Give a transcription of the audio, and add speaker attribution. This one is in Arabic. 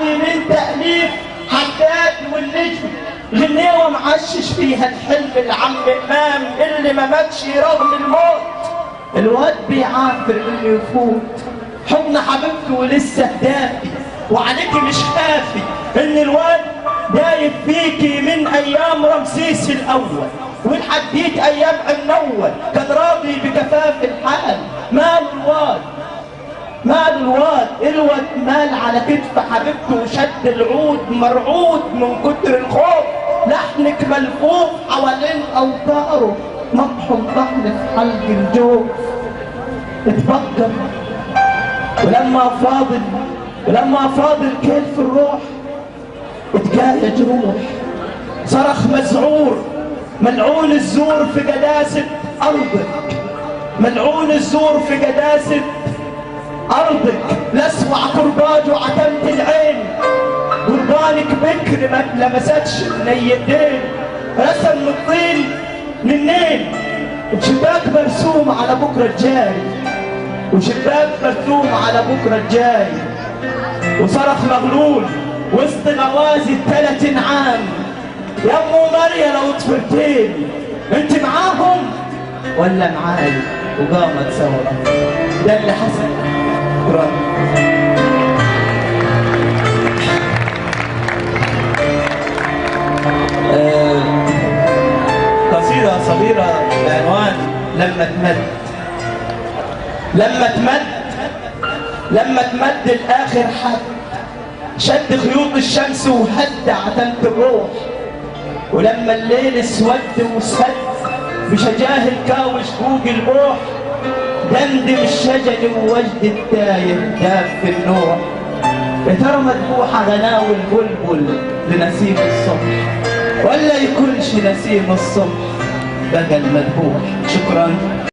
Speaker 1: عربي من تأليف حداد والنجم، غنيوة معشش فيها الحلم العم إمام اللي ما ماتش رغم الموت. الواد بيعافر انه يفوت حضن حبيبته ولسه دافي، وعليكي مش خافي ان الواد دايب فيكي من ايام رمسيس الاول، ولحديت ايام عنول كان راضي بكفاف الحال. مال الواد مال الواد مال على كتف حبيبته وشد العود مرعود من كتر الخوف، لحنك ملفوف حوالين اوتاره مطحن طحن في حلق الجوف. اتفكر ولما فاضل كيف الروح اتجاهل جروح، صرخ مذعور ملعون الزور في قداسة أرضك، ملعون الزور في قداسة أرضك، لأسوع كرباج وعتمت العين، قربانك بكر ما لمستش نيتين، رسم الطين منين وشباك مرسوم على بكرة الجاي، وشباك مرسوم على بكرة الجاي. وصرخ مغلول وسط غوازي الثلاث انعام، يا ام ماريا لو طفرتين انت معاهم ولا معاي؟ وقامت ثورة. ده اللي حصل. شكرا. قصيدة صغيرة بعنوان لما تمد الآخر حد شد خيوط الشمس وهد عتمة الروح، ولما الليل اسود وسد بشجاه الكاوش فوق البوح، دمدم الشجر ووجد التايه داب في النوح. يا ترى مذبوحة غناوي البلبل لنسيم الصبح ولا يكونش نسيم الصبح بقى المذبوح؟ شكرا.